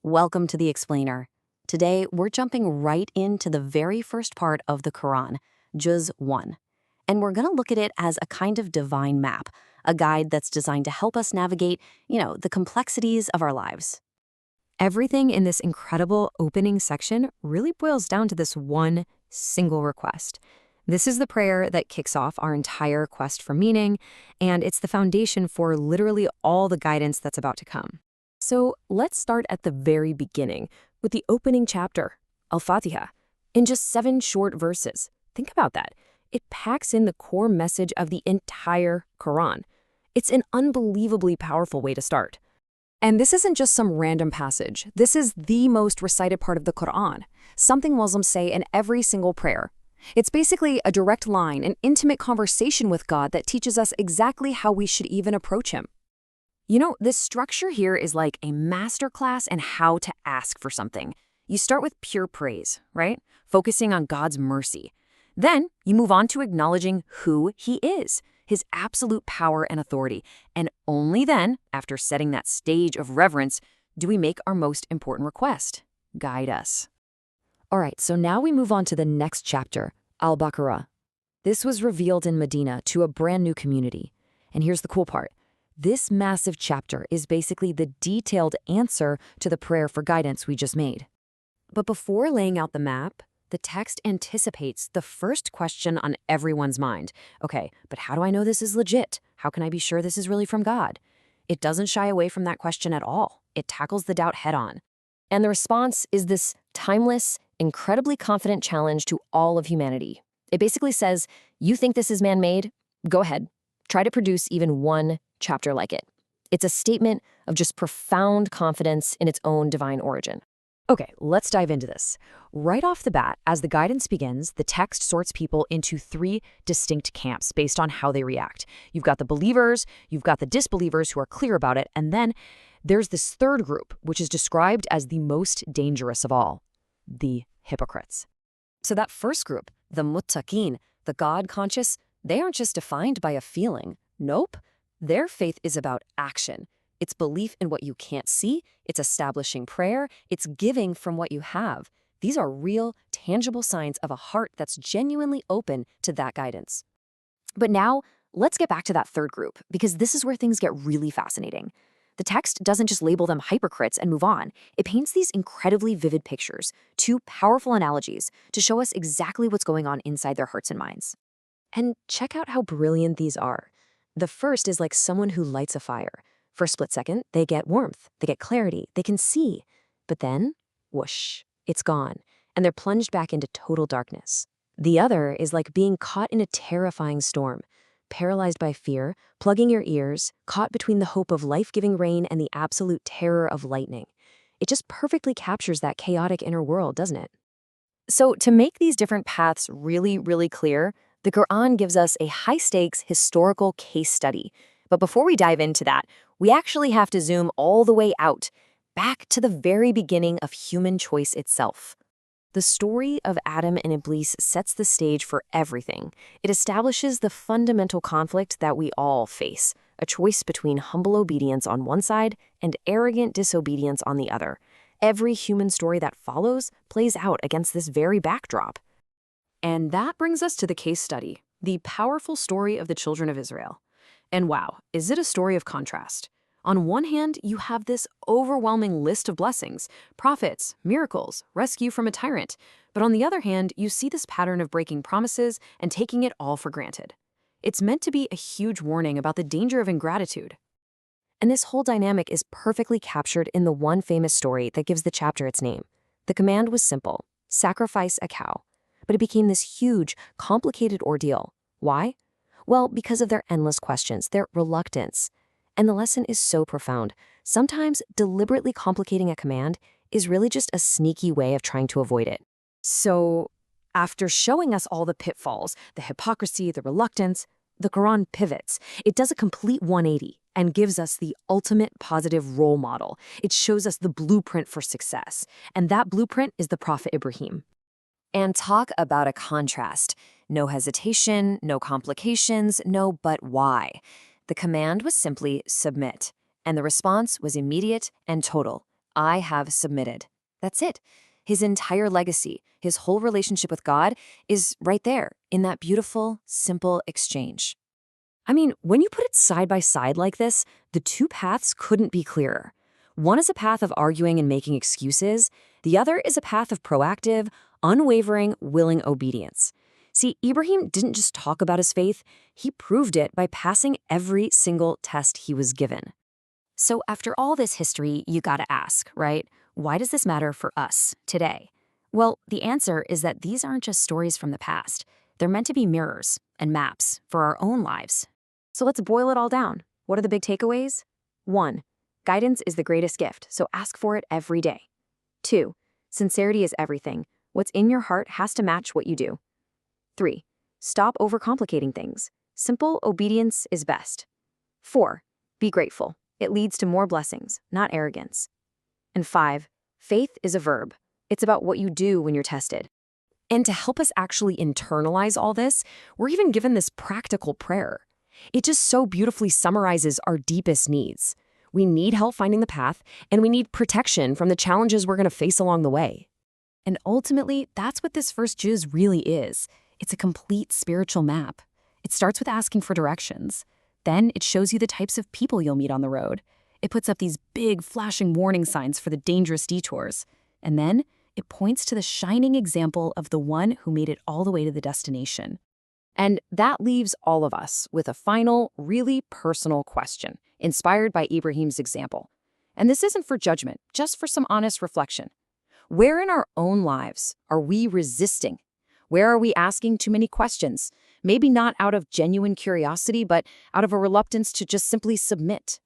Welcome to the Explainer. Today, we're jumping right into the very first part of the Quran, Juz 1. And we're going to look at it as a kind of divine map, a guide that's designed to help us navigate, the complexities of our lives. Everything in this incredible opening section really boils down to this one single request. This is the prayer that kicks off our entire quest for meaning, and it's the foundation for literally all the guidance that's about to come. So let's start at the very beginning with the opening chapter, Al-Fatiha, in just 7 short verses. Think about that. It packs in the core message of the entire Quran. It's an unbelievably powerful way to start. And this isn't just some random passage. This is the most recited part of the Quran, something Muslims say in every single prayer. It's basically a direct line, an intimate conversation with God that teaches us exactly how we should even approach Him. This structure here is like a masterclass in how to ask for something. You start with pure praise, right? Focusing on God's mercy. Then you move on to acknowledging who He is, His absolute power and authority. And only then, after setting that stage of reverence, do we make our most important request. Guide us. All right, so now we move on to the next chapter, Al-Baqarah. This was revealed in Medina to a brand new community. And here's the cool part. This massive chapter is basically the detailed answer to the prayer for guidance we just made. But before laying out the map, the text anticipates the first question on everyone's mind. Okay, but how do I know this is legit? How can I be sure this is really from God? It doesn't shy away from that question at all. It tackles the doubt head-on. And the response is this timeless, incredibly confident challenge to all of humanity. It basically says, you think this is man-made? Go ahead. Try to produce even one chapter like it. It's a statement of just profound confidence in its own divine origin. Okay, let's dive into this. Right off the bat, as the guidance begins, the text sorts people into 3 distinct camps based on how they react. You've got the believers, you've got the disbelievers who are clear about it, and then there's this third group, which is described as the most dangerous of all, the hypocrites. So that first group, the muttaqin, the God-conscious, they aren't just defined by a feeling. Nope. Their faith is about action. It's belief in what you can't see, it's establishing prayer, it's giving from what you have. These are real, tangible signs of a heart that's genuinely open to that guidance. But now, let's get back to that third group, because this is where things get really fascinating. The text doesn't just label them hypocrites and move on. It paints these incredibly vivid pictures, 2 powerful analogies, to show us exactly what's going on inside their hearts and minds. And check out how brilliant these are. The first is like someone who lights a fire. For a split second, they get warmth, they get clarity, they can see. But then, whoosh, it's gone, and they're plunged back into total darkness. The other is like being caught in a terrifying storm, paralyzed by fear, plugging your ears, caught between the hope of life-giving rain and the absolute terror of lightning. It just perfectly captures that chaotic inner world, doesn't it? So to make these different paths really, really clear, the Quran gives us a high-stakes historical case study. But before we dive into that, we actually have to zoom all the way out, back to the very beginning of human choice itself. The story of Adam and Iblis sets the stage for everything. It establishes the fundamental conflict that we all face, a choice between humble obedience on one side and arrogant disobedience on the other. Every human story that follows plays out against this very backdrop. And that brings us to the case study, the powerful story of the children of Israel. And wow, is it a story of contrast? On one hand, you have this overwhelming list of blessings, prophets, miracles, rescue from a tyrant. But on the other hand, you see this pattern of breaking promises and taking it all for granted. It's meant to be a huge warning about the danger of ingratitude. And this whole dynamic is perfectly captured in the one famous story that gives the chapter its name. The command was simple: sacrifice a cow. But it became this huge, complicated ordeal. Why? Well, because of their endless questions, their reluctance. And the lesson is so profound. Sometimes deliberately complicating a command is really just a sneaky way of trying to avoid it. So, after showing us all the pitfalls, the hypocrisy, the reluctance, the Quran pivots. It does a complete 180 and gives us the ultimate positive role model. It shows us the blueprint for success. And that blueprint is the Prophet Ibrahim. And talk about a contrast. No hesitation, no complications, no but why. The command was simply submit, and the response was immediate and total. I have submitted. That's it. His entire legacy, his whole relationship with God is right there in that beautiful, simple exchange. I mean, when you put it side by side like this, the two paths couldn't be clearer. One is a path of arguing and making excuses. The other is a path of proactive, unwavering, willing obedience. See, Ibrahim didn't just talk about his faith, he proved it by passing every single test he was given. So after all this history, you gotta ask, right? Why does this matter for us today? Well, the answer is that these aren't just stories from the past. They're meant to be mirrors and maps for our own lives. So let's boil it all down. What are the big takeaways? 1. Guidance is the greatest gift, so ask for it every day. 2. Sincerity is everything. What's in your heart has to match what you do. 3. Stop overcomplicating things. Simple obedience is best. 4. Be grateful. It leads to more blessings, not arrogance. And 5. Faith is a verb. It's about what you do when you're tested. And to help us actually internalize all this, we're even given this practical prayer. It just so beautifully summarizes our deepest needs. We need help finding the path, and we need protection from the challenges we're going to face along the way. And ultimately, that's what this first juz really is. It's a complete spiritual map. It starts with asking for directions. Then it shows you the types of people you'll meet on the road. It puts up these big flashing warning signs for the dangerous detours. And then it points to the shining example of the one who made it all the way to the destination. And that leaves all of us with a final, really personal question, inspired by Ibrahim's example. And this isn't for judgment, just for some honest reflection. Where in our own lives are we resisting? Where are we asking too many questions? Maybe not out of genuine curiosity, but out of a reluctance to just simply submit.